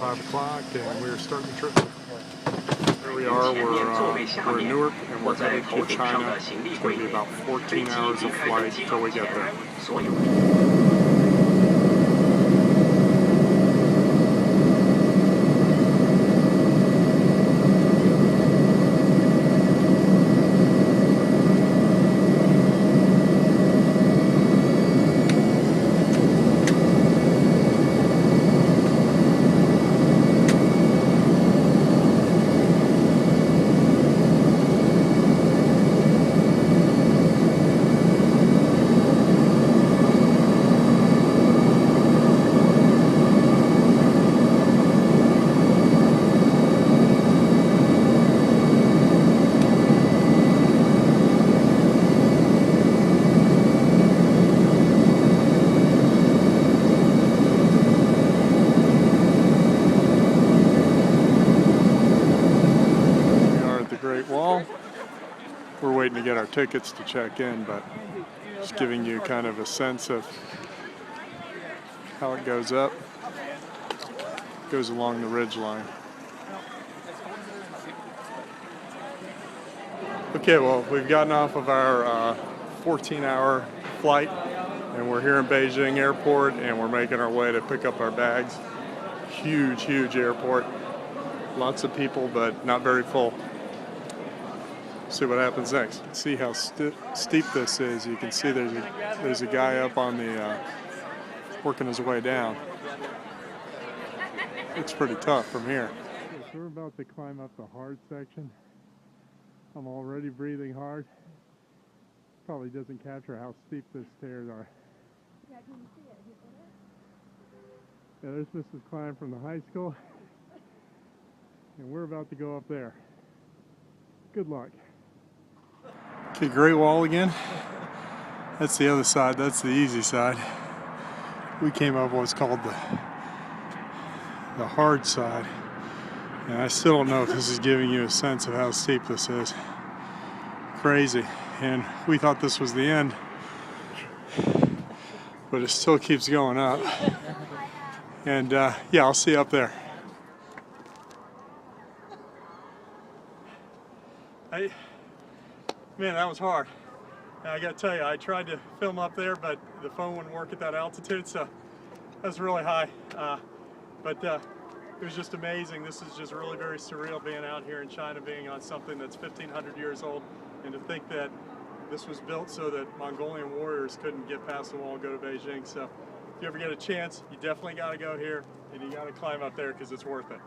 5 o'clock and we're starting the trip. Here we are, we're in Newark and we're headed to China. It's going to be about 14 hours of flight till we get there. Great Wall. We're waiting to get our tickets to check in, but just giving you kind of a sense of how it goes up. It goes along the ridge line. Okay, well, we've gotten off of our 14-hour flight and we're here in Beijing Airport and we're making our way to pick up our bags. Huge, huge airport. Lots of people, but not very full. See what happens next. See how steep this is. You can see there's a guy up on the working his way down. It's pretty tough from here. So we're about to climb up the hard section. I'm already breathing hard. Probably doesn't capture how steep the stairs are. Yeah, can you see it? Yeah, there's Mrs. Klein from the high school. And we're about to go up there. Good luck. Okay, Great Wall again. That's the other side, that's the easy side. We came up what's called the hard side. And I still don't know if this is giving you a sense of how steep this is. Crazy. And we thought this was the end. But it still keeps going up. And yeah, I'll see you up there. Man, that was hard. I gotta tell you, I tried to film up there, but the phone wouldn't work at that altitude, so that was really high. But it was just amazing. This is just really very surreal being out here in China, being on something that's 1,500 years old, and to think that this was built so that Mongolian warriors couldn't get past the wall and go to Beijing. So if you ever get a chance, you definitely gotta go here, and you gotta climb up there because it's worth it.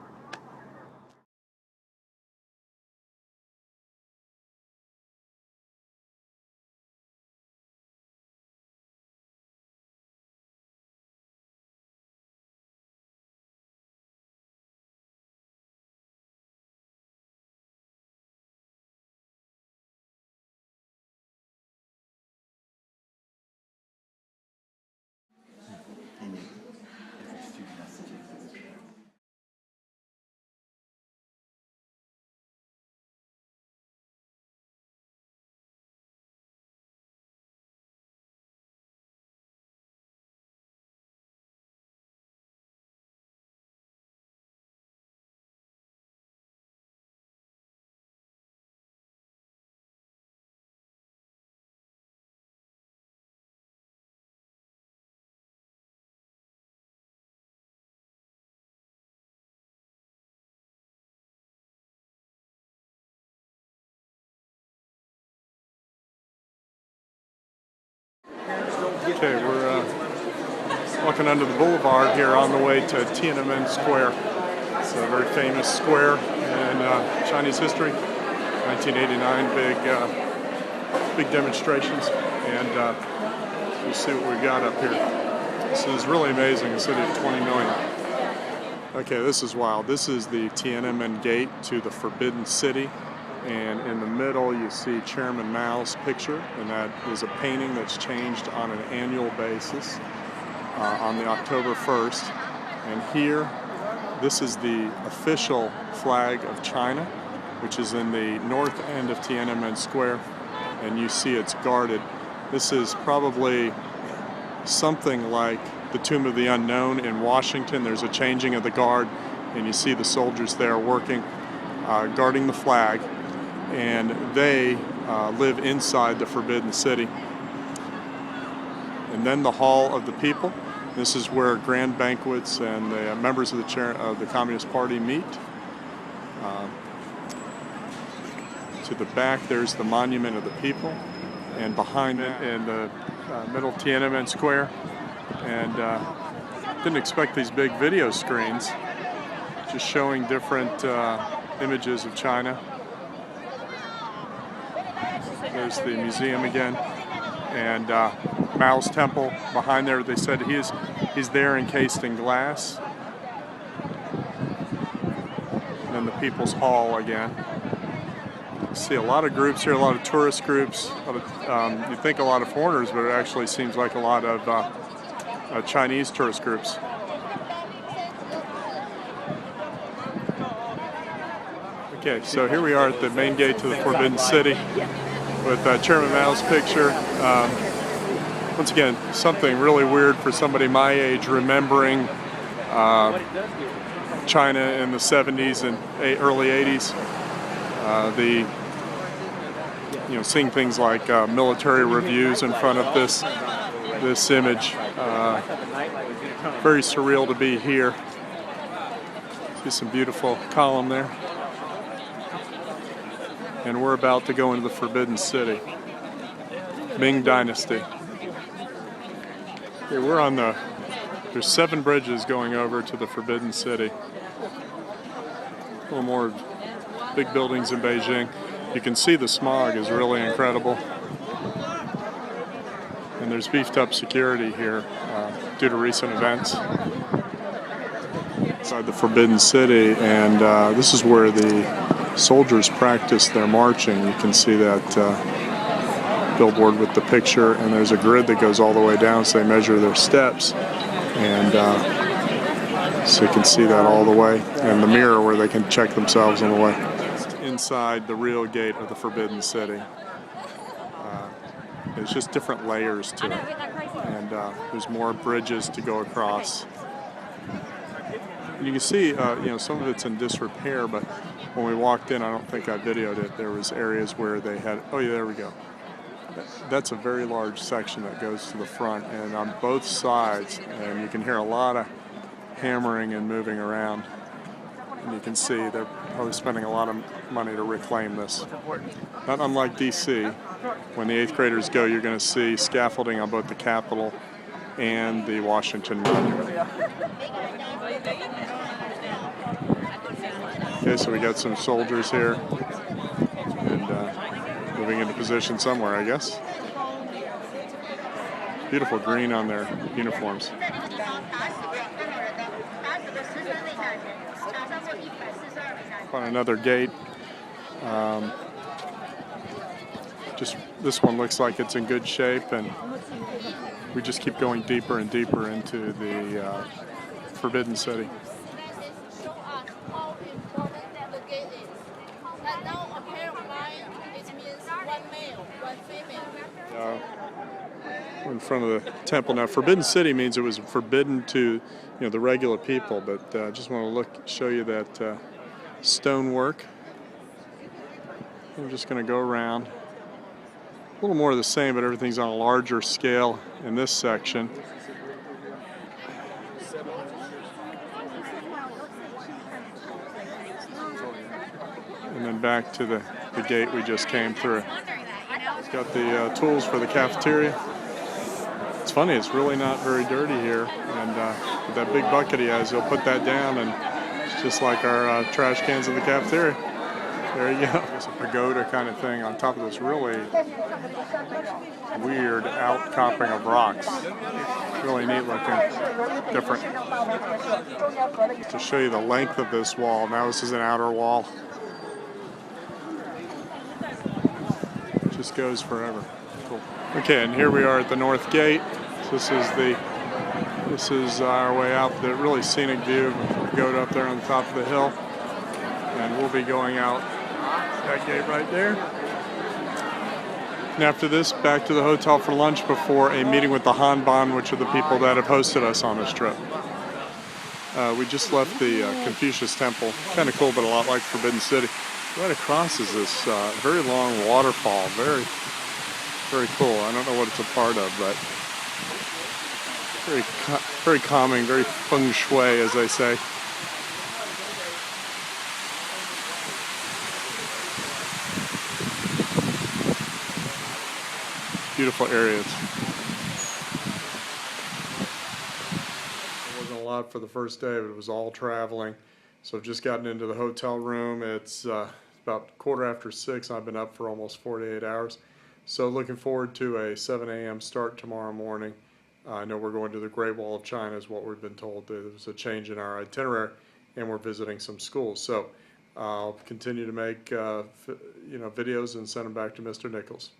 Okay, we're walking under the boulevard here on the way to Tiananmen Square. It's a very famous square in Chinese history. 1989, big demonstrations, and you see what we got up here. This is really amazing, a city of 20 million. Okay, this is wild. This is the Tiananmen Gate to the Forbidden City. And in the middle you see Chairman Mao's picture, and that is a painting that's changed on an annual basis on the October 1st. And here, this is the official flag of China, which is in the north end of Tiananmen Square, and you see it's guarded. This is probably something like the Tomb of the Unknown in Washington. There's a changing of the guard, and you see the soldiers there working, guarding the flag, and they live inside the Forbidden City. And then the Hall of the People. This is where grand banquets and the members of the Communist Party meet. To the back, there's the Monument of the People, and behind it, in the middle, Tiananmen Square. And didn't expect these big video screens, just showing different images of China. There's the museum again, and Mao's temple behind there. They said he's there encased in glass. And then the People's Hall again. You see a lot of groups here, a lot of tourist groups. You think a lot of foreigners, but it actually seems like a lot of Chinese tourist groups. Okay, so here we are at the main gate to the Forbidden City with Chairman Mao's picture. Once again, something really weird for somebody my age, remembering China in the 70s and early 80s. Seeing things like military reviews in front of this image. Very surreal to be here. See some beautiful column there. And we're about to go into the Forbidden City. Ming Dynasty. Okay, we're on there's 7 bridges going over to the Forbidden City. A little more big buildings in Beijing. You can see the smog is really incredible. And there's beefed up security here due to recent events. Inside the Forbidden City, and this is where the soldiers practice their marching. You can see that billboard with the picture, and there's a grid that goes all the way down, so they measure their steps. And so you can see that all the way, and the mirror where they can check themselves on the way. Inside the real gate of the Forbidden City. There's just different layers to it, and there's more bridges to go across. And you can see, some of it's in disrepair, but when we walked in, I don't think I videoed it, there was areas where they had, oh yeah, there we go. That's a very large section that goes to the front, and on both sides, and you can hear a lot of hammering and moving around. And you can see they're probably spending a lot of money to reclaim this. Not unlike DC, when the 8th graders go, you're going to see scaffolding on both the Capitol and the Washington Monument. Okay, so we got some soldiers here, and moving into position somewhere, I guess. Beautiful green on their uniforms. On another gate. Just this one looks like it's in good shape, and we just keep going deeper and deeper into the Forbidden City. In front of the temple now. Forbidden City means it was forbidden to the regular people, but I just want to show you that stonework. I'm just going to go around. A little more of the same, but everything's on a larger scale in this section. And then back to the gate we just came through. It's got the tools for the cafeteria. It's funny, it's really not very dirty here, and with that big bucket he has, he'll put that down, and it's just like our trash cans in the cafeteria. There you go. It's a pagoda kind of thing on top of this really weird outcropping of rocks. Really neat looking, different. To show you the length of this wall, now this is an outer wall. It just goes forever. Cool. Okay, and here we are at the North Gate. This is our way out. The really scenic view of the pagoda up there on the top of the hill. And we'll be going out that gate right there. And after this, back to the hotel for lunch before a meeting with the Hanban, which are the people that have hosted us on this trip. We just left the Confucius Temple. Kind of cool, but a lot like Forbidden City. Right across is this very long waterfall. Very, very cool. I don't know what it's a part of, but very calming, very feng shui, as they say. Beautiful areas. It wasn't a lot for the first day, but it was all traveling. So I've just gotten into the hotel room. It's about 6:15. I've been up for almost 48 hours. So looking forward to a 7 a.m. start tomorrow morning. I know we're going to the Great Wall of China is what we've been told. There's a change in our itinerary, and we're visiting some schools. So I'll continue to make videos and send them back to Mr. Nichols.